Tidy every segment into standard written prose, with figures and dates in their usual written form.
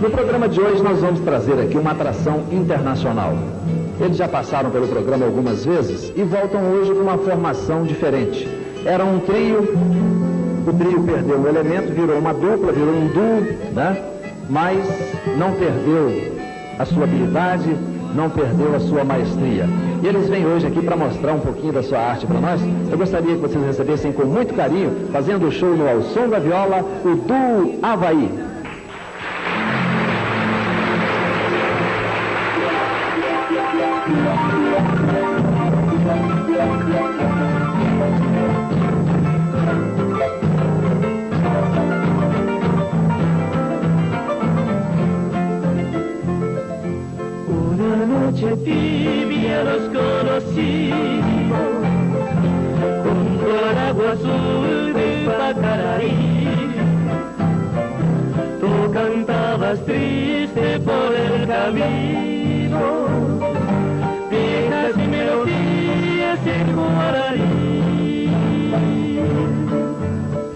No programa de hoje nós vamos trazer aqui uma atração internacional. Eles já passaram pelo programa algumas vezes e voltam hoje com uma formação diferente. Era um trio, o trio perdeu um elemento, virou uma dupla, virou um duo, né? Mas não perdeu a sua habilidade, não perdeu a sua maestria. E eles vêm hoje aqui para mostrar um pouquinho da sua arte para nós. Eu gostaria que vocês recebessem com muito carinho, fazendo o show no Ao Som da Viola, o Duo Havaí. Tibia nos conocimos junto al agua azul de Pacaraí. Tú cantabas triste por el camino, viejas y melodías en guaraní.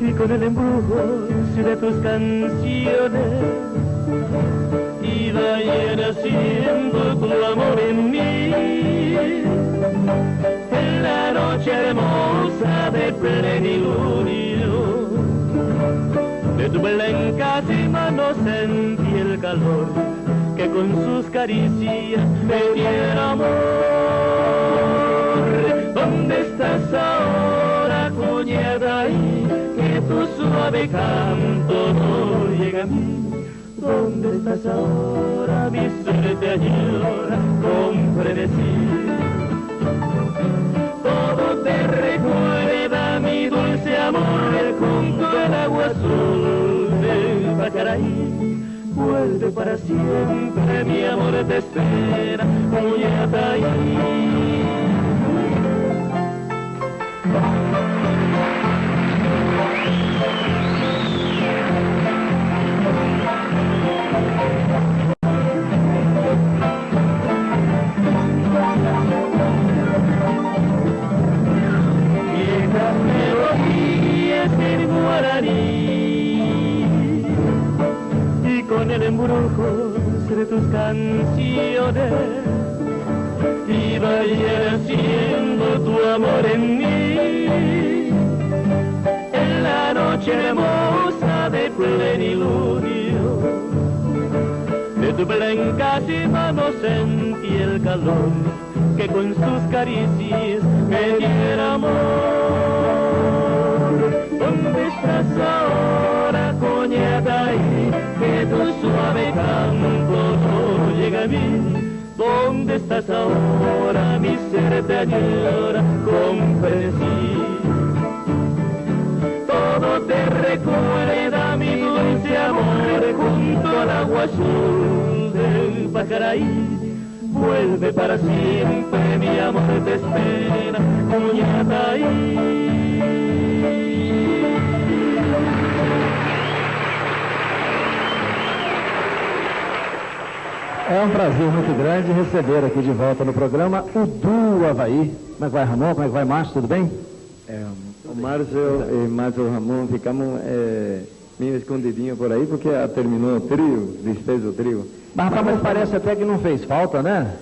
Y con el embrujo de tus canciones iba naciendo tu amor en mí. En la noche hermosa de plenilunio de tu blancas manos sentí el calor que con sus caricias me diera amor. ¿Dónde estás ahora, cuñada? Y que tu suave canto no llega a mí. ¿Dónde estás ahora? Mi ser te añora con frenesí. Todo te recuerda mi dulce amor junto al agua azul del Pacaraí. Vuelve para siempre, mi amor te espera, Cuñataí. Y con el embrujo de tus canciones iba haciendo tu amor en mí. En la noche hermosa de plenilunio de tu blancas manos sentí el calor que con sus caricias me diera amor. ¿Dónde estás ahora, Cuñataí? Que tu suave canto no llega a mí. ¿Dónde estás ahora? Mi ser te añora con frenesí. Todo te recuerda mi dulce amor junto al agua azul del Pacaraí. Vuelve para siempre, mi amor te espera, Cuñataí. É um prazer muito grande receber aqui de volta no programa o Duo Havaí. Como é que vai, Ramon? Como é que vai, Márcio? Tudo bem? O Márcio e Márcio Ramon ficamos meio escondidinho por aí porque terminou o trio, desfez o trio. Mas parece até que não fez falta, né?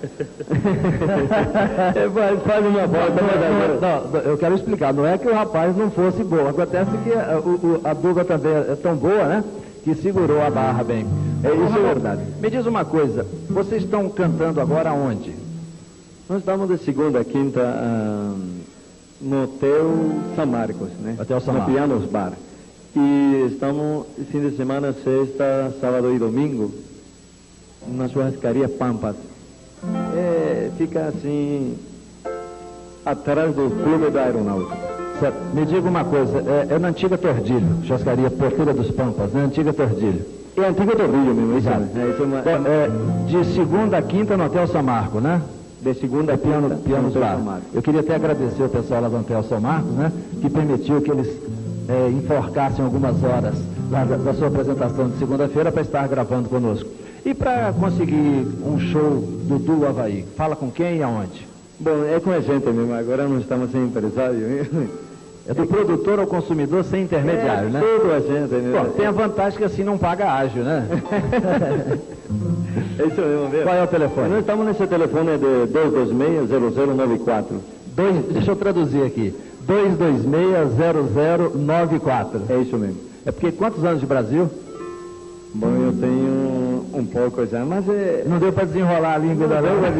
Faz uma falta. Não, eu quero explicar, não é que o rapaz não fosse bom, acontece que a dupla também é tão boa, né? Que segurou a barra bem. Isso é verdade. Me diz uma coisa, vocês estão cantando agora aonde? Nós estamos de segunda a quinta no Hotel São Marcos, né? Hotel São Marcos. No Pianos Bar. E estamos fim de semana, sexta, sábado e domingo, na churrascaria Pampas. Fica assim, atrás do Clube da Aeronáutica. Certo. Me diga uma coisa, é na antiga Tordilho, churrascaria Porteira dos Pampas, né? Antiga Tordilho. É a antiga Tordilho mesmo, isso. De segunda a quinta no Hotel São Marcos, né? De segunda a quinta, Pianos Bar. Eu queria até agradecer o pessoal lá do Hotel São Marcos, né? Que permitiu que eles enforcassem algumas horas lá da sua apresentação de segunda-feira para estar gravando conosco. E para conseguir um show do Duo Havaí, fala com quem e aonde? Bom, é com a gente mesmo, agora não estamos sem empresário. É do produtor ao consumidor sem intermediário, né? Tudo a gente, né? Bom, tem a vantagem que assim não paga ágio, né? É isso mesmo, mesmo. Qual é o telefone? Nós estamos nesse telefone de 226-0094. Deixa eu traduzir aqui. 226-0094. É isso mesmo. É porque quantos anos de Brasil? Bom, eu tenho um pouco já, mas não deu para desenrolar a língua da língua.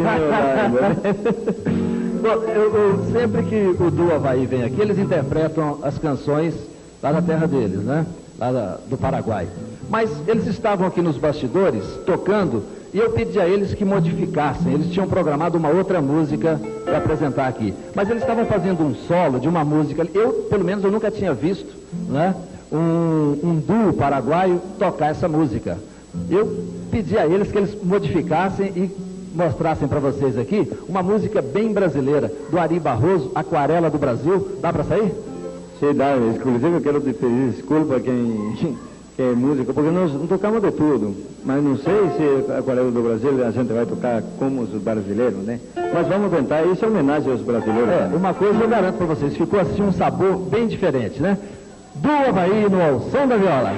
Bom, eu sempre que o Duo Havaí vem aqui, eles interpretam as canções lá da terra deles, né? Lá do Paraguai. Mas eles estavam aqui nos bastidores, tocando, e eu pedi a eles que modificassem. Eles tinham programado uma outra música para apresentar aqui. Mas eles estavam fazendo um solo de uma música, pelo menos eu nunca tinha visto, né? Um duo paraguaio tocar essa música. Eu pedi a eles que eles modificassem e mostrassem para vocês aqui uma música bem brasileira, do Ari Barroso, Aquarela do Brasil. Dá para sair? Sim, dá. Inclusive eu quero te pedir desculpa quem é músico, porque nós tocamos de tudo, mas não sei se Aquarela do Brasil a gente vai tocar como os brasileiros, né? Mas vamos tentar, isso é homenagem aos brasileiros. Uma coisa eu garanto para vocês, ficou assim um sabor bem diferente, né? Do Havaí no Ao Som da Viola.